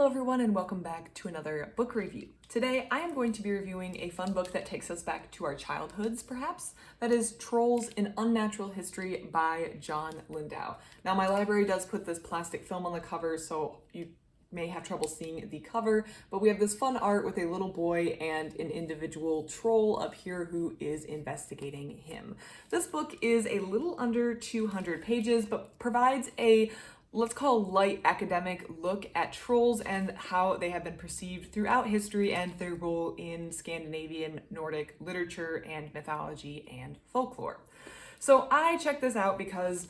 Hello everyone and welcome back to another book review. Today I am going to be reviewing a fun book that takes us back to our childhoods perhaps. That is Trolls: An Unnatural History by John Lindow. Now my library does put this plastic film on the cover, so you may have trouble seeing the cover, but we have this fun art with a little boy and an individual troll up here who is investigating him. This book is a little under 200 pages, but provides a, let's call, light academic look at trolls and how they have been perceived throughout history and their role in Scandinavian, Nordic literature and mythology and folklore. So I checked this out because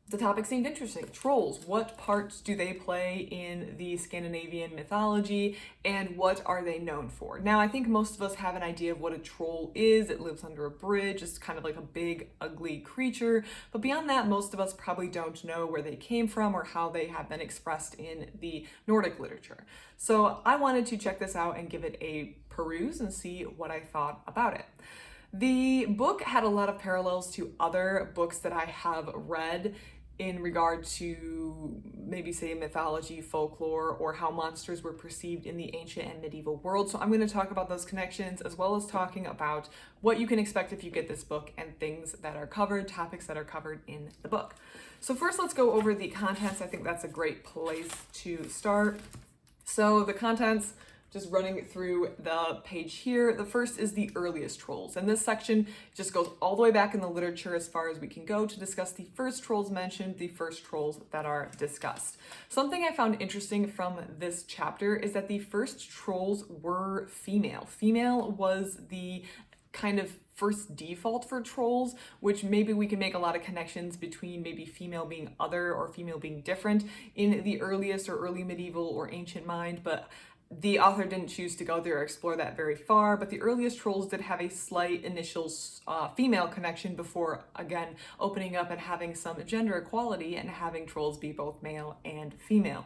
the topic seemed interesting. Trolls, what parts do they play in the Scandinavian mythology and what are they known for? Now, I think most of us have an idea of what a troll is. It lives under a bridge. It's kind of like a big, ugly creature. But beyond that, most of us probably don't know where they came from or how they have been expressed in the Nordic literature. So I wanted to check this out and give it a peruse and see what I thought about it. The book had a lot of parallels to other books that I have read in regard to maybe say mythology, folklore, or how monsters were perceived in the ancient and medieval world. So I'm going to talk about those connections as well as talking about what you can expect if you get this book and things that are covered, topics that are covered in the book. So first let's go over the contents. I think that's a great place to start. So the contents, just running through the page here. The first is the earliest trolls, and this section just goes all the way back in the literature as far as we can go to discuss the first trolls mentioned, the first trolls that are discussed. Something I found interesting from this chapter is that the first trolls were female. Female was the kind of first default for trolls, which maybe we can make a lot of connections between maybe female being other or female being different in the earliest or early medieval or ancient mind, but the author didn't choose to go there or explore that very far, but the earliest trolls did have a slight initial female connection before, again, opening up and having some gender equality and having trolls be both male and female.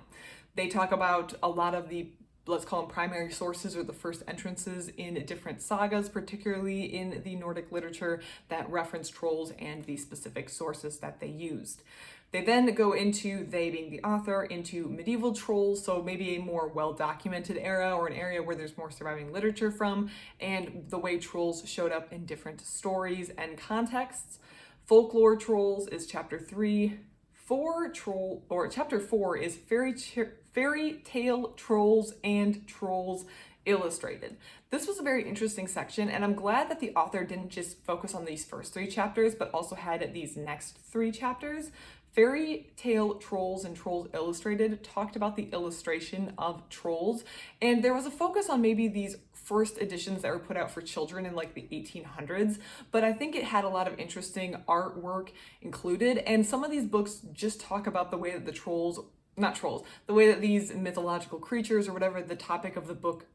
They talk about a lot of the, let's call them primary sources or the first entrances in different sagas, particularly in the Nordic literature that reference trolls and the specific sources that they used. They then go into, they being the author, into medieval trolls, so maybe a more well-documented era or an area where there's more surviving literature from, and the way trolls showed up in different stories and contexts. Folklore trolls is chapter 3. Chapter 4 is fairy tale trolls and trolls illustrated. This was a very interesting section, and I'm glad that the author didn't just focus on these first 3 chapters, but also had these next 3 chapters. Fairy Tale Trolls and Trolls Illustrated talked about the illustration of trolls, and there was a focus on maybe these first editions that were put out for children in like the 1800s, but I think it had a lot of interesting artwork included, and some of these books just talk about the way that the way that these mythological creatures or whatever the topic of the book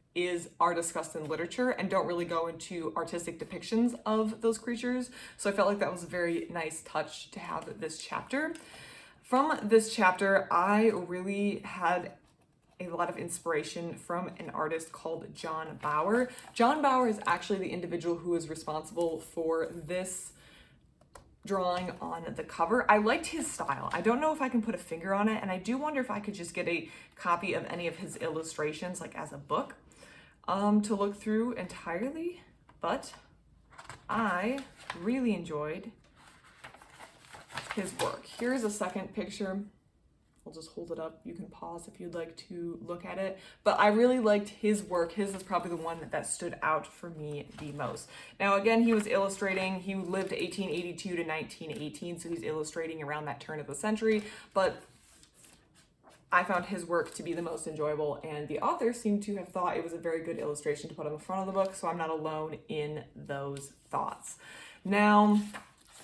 are discussed in literature and don't really go into artistic depictions of those creatures. So I felt like that was a very nice touch to have this chapter. From this chapter, I really had a lot of inspiration from an artist called John Bauer. John Bauer is actually the individual who is responsible for this drawing on the cover. I liked his style. I don't know if I can put a finger on it, and I do wonder if I could just get a copy of any of his illustrations, like as a book, to look through entirely, but I really enjoyed his work. Here's a second picture. I'll just hold it up. You can pause if you'd like to look at it. But I really liked his work. His is probably the one that stood out for me the most. Now, again, he was illustrating. He lived 1882 to 1918, so he's illustrating around that turn of the century. But I found his work to be the most enjoyable, and the author seemed to have thought it was a very good illustration to put on the front of the book, so I'm not alone in those thoughts. Now,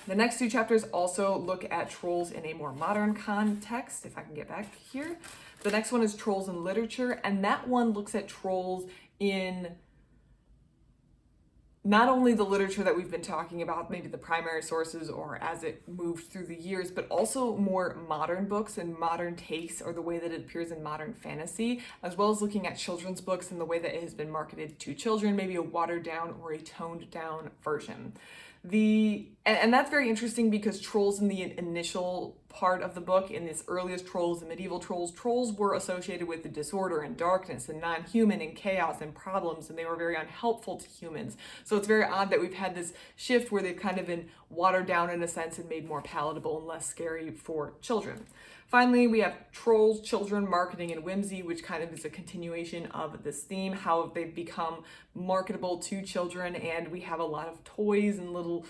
the next 2 chapters also look at trolls in a more modern context, if I can get back here. The next one is Trolls in Literature, and that one looks at trolls in not only the literature that we've been talking about, maybe the primary sources or as it moved through the years, but also more modern books and modern takes or the way that it appears in modern fantasy, as well as looking at children's books and the way that it has been marketed to children, maybe a watered down or a toned down version. And that's very interesting because trolls in the initial part of the book, in this earliest trolls, the medieval trolls were associated with the disorder and darkness and non-human and chaos and problems, and they were very unhelpful to humans. So it's very odd that we've had this shift where they've kind of been watered down in a sense and made more palatable and less scary for children. Finally, we have trolls, children, marketing, and whimsy, which kind of is a continuation of this theme, how they've become marketable to children, and we have a lot of toys and little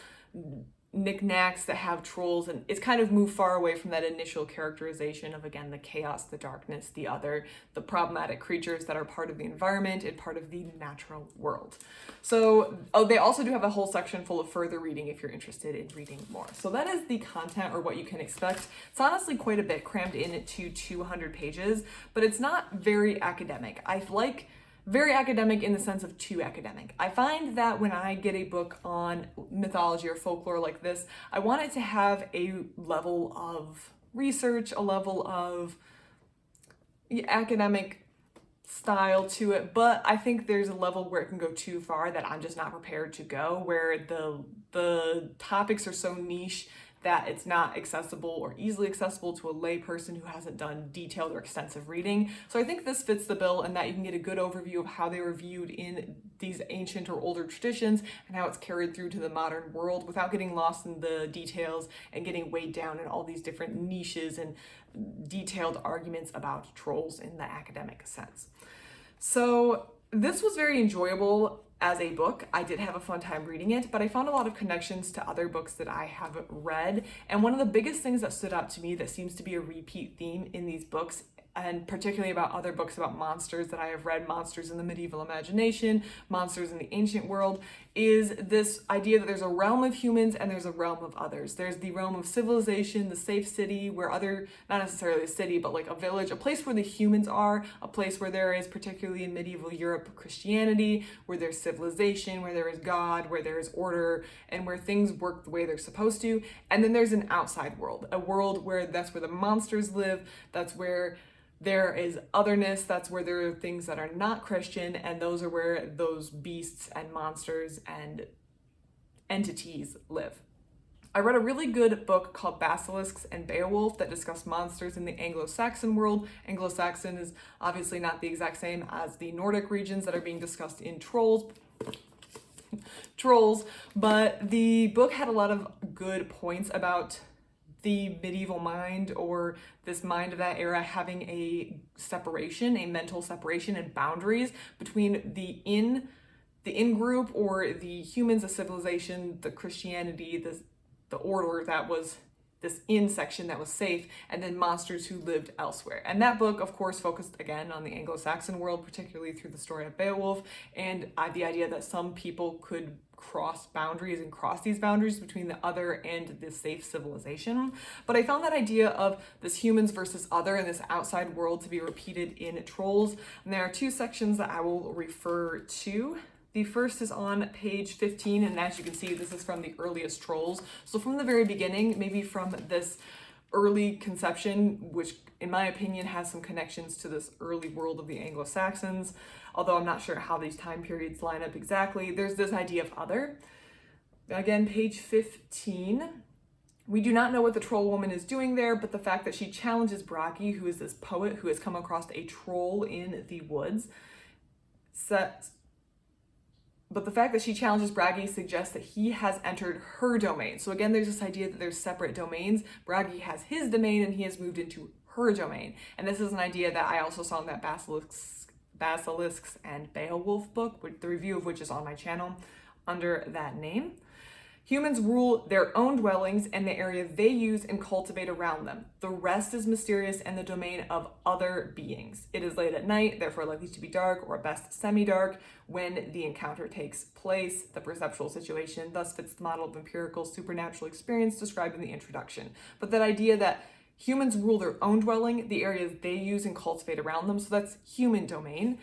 knickknacks that have trolls, and it's kind of moved far away from that initial characterization of, again, the chaos, the darkness, the other, the problematic creatures that are part of the environment and part of the natural world. So they also do have a whole section full of further reading if you're interested in reading more. So that is the content, or what you can expect. It's honestly quite a bit crammed into 200 pages, but it's not very academic. I like very academic in the sense of too academic. I find that when I get a book on mythology or folklore like this, I want it to have a level of research, a level of academic style to it, but I think there's a level where it can go too far that I'm just not prepared to go, where the topics are so niche that it's not accessible or easily accessible to a lay person who hasn't done detailed or extensive reading. So I think this fits the bill in that you can get a good overview of how they were viewed in these ancient or older traditions and how it's carried through to the modern world without getting lost in the details and getting weighed down in all these different niches and detailed arguments about trolls in the academic sense. So this was very enjoyable as a book. I did have a fun time reading it, but I found a lot of connections to other books that I have read. And one of the biggest things that stood out to me that seems to be a repeat theme in these books, and particularly about other books about monsters that I have read, monsters in the medieval imagination, monsters in the ancient world, is this idea that there's a realm of humans and there's a realm of others. There's the realm of civilization, the safe city, where not necessarily a city, but like a village, a place where the humans are, a place where there is, particularly in medieval Europe, Christianity, where there's civilization, where there is God, where there is order, and where things work the way they're supposed to. And then there's an outside world, a world where that's where the monsters live, that's where there is otherness, that's where there are things that are not Christian, and those are where those beasts and monsters and entities live. I read a really good book called Basilisks and Beowulf that discussed monsters in the Anglo-Saxon world. Anglo-Saxon is obviously not the exact same as the Nordic regions that are being discussed in Trolls, but the book had a lot of good points about the medieval mind, or this mind of that era, having a separation, a mental separation and boundaries between the in-group, or the humans, the civilization, the Christianity, the order that was this in section that was safe, and then monsters who lived elsewhere. And that book, of course, focused again on the Anglo-Saxon world, particularly through the story of Beowulf, and the idea that some people could cross boundaries and cross these boundaries between the other and the safe civilization. But I found that idea of this humans versus other and this outside world to be repeated in Trolls. And there are two sections that I will refer to. The first is on page 15, and as you can see, this is from the earliest Trolls. So from the very beginning, maybe from this early conception, which in my opinion has some connections to this early world of the Anglo-Saxons, although I'm not sure how these time periods line up exactly. There's this idea of other. Again, page 15. We do not know what the troll woman is doing there, but the fact that she challenges Bragi, who is this poet who has come across a troll in the woods, but the fact that she challenges Bragi suggests that he has entered her domain. So again, there's this idea that there's separate domains. Bragi has his domain and he has moved into her domain. And this is an idea that I also saw in that Basilisks and Beowulf book, the review of which is on my channel under that name. Humans rule their own dwellings and the area they use and cultivate around them. The rest is mysterious and the domain of other beings. It is late at night, therefore likely to be dark, or best semi-dark, when the encounter takes place. The perceptual situation thus fits the model of empirical supernatural experience described in the introduction. But that idea that humans rule their own dwelling, the areas they use and cultivate around them, so that's human domain.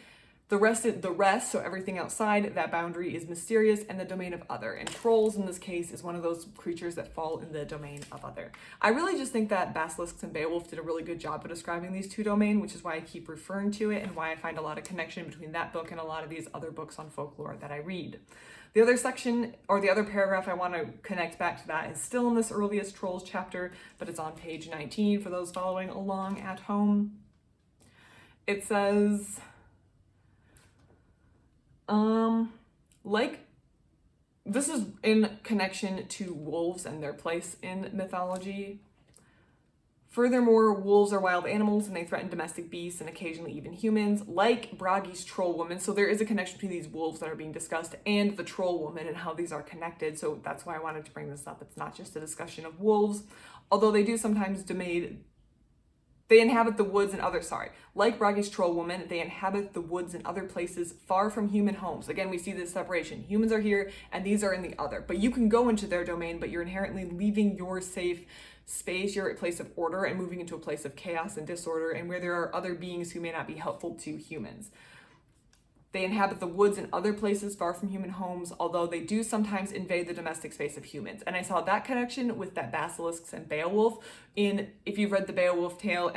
The rest, so everything outside that boundary is mysterious and the domain of other. And trolls, in this case, is one of those creatures that fall in the domain of other. I really just think that Basilisks and Beowulf did a really good job of describing these two domains, which is why I keep referring to it and why I find a lot of connection between that book and a lot of these other books on folklore that I read. The other section, or the other paragraph I want to connect back to that is still in this earliest Trolls chapter, but it's on page 19 for those following along at home. It says... this is in connection to wolves and their place in mythology. Furthermore, wolves are wild animals and they threaten domestic beasts and occasionally even humans, like Bragi's troll woman. So there is a connection between these wolves that are being discussed and the troll woman and how these are connected. So that's why I wanted to bring this up. It's not just a discussion of wolves, although they do sometimes they inhabit the woods and other, like Bragi's troll woman, they inhabit the woods and other places far from human homes. Again, we see this separation. Humans are here and these are in the other. But you can go into their domain, but you're inherently leaving your safe space, your place of order, and moving into a place of chaos and disorder, and where there are other beings who may not be helpful to humans. They inhabit the woods and other places far from human homes, although they do sometimes invade the domestic space of humans. And I saw that connection with that Basilisks and Beowulf if you've read the Beowulf tale,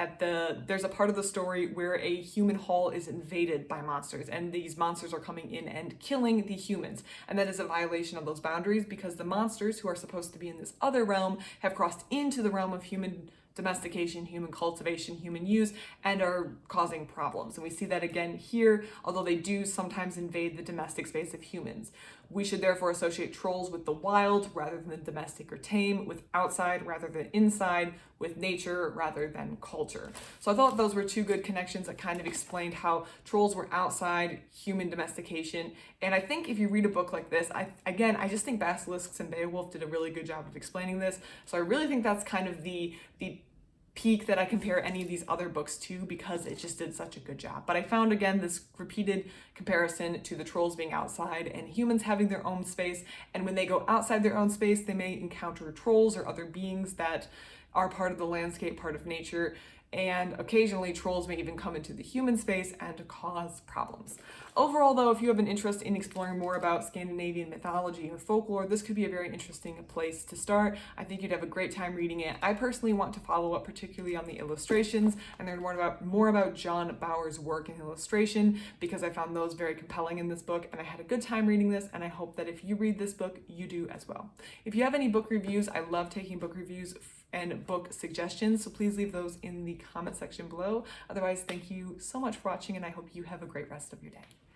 there's a part of the story where a human hall is invaded by monsters, and these monsters are coming in and killing the humans. And that is a violation of those boundaries because the monsters who are supposed to be in this other realm have crossed into the realm of human domestication, human cultivation, human use, and are causing problems. And we see that again here, although they do sometimes invade the domestic space of humans. We should therefore associate trolls with the wild rather than the domestic or tame, with outside rather than inside, with nature rather than culture. So I thought those were two good connections that kind of explained how trolls were outside human domestication. And I think if you read a book like this, I just think Basilisks and Beowulf did a really good job of explaining this. So I really think that's kind of the peak that I compare any of these other books to, because it just did such a good job. But I found again this repeated comparison to the trolls being outside and humans having their own space, and when they go outside their own space they may encounter trolls or other beings that are part of the landscape, part of nature, and occasionally trolls may even come into the human space and cause problems. Overall though, if you have an interest in exploring more about Scandinavian mythology or folklore, this could be a very interesting place to start. I think you'd have a great time reading it. I personally want to follow up particularly on the illustrations and learn more about John Bauer's work in illustration, because I found those very compelling in this book and I had a good time reading this, and I hope that if you read this book, you do as well. If you have any book reviews, I love taking book reviews and book suggestions, so please leave those in the comment section below. Otherwise, thank you so much for watching and I hope you have a great rest of your day.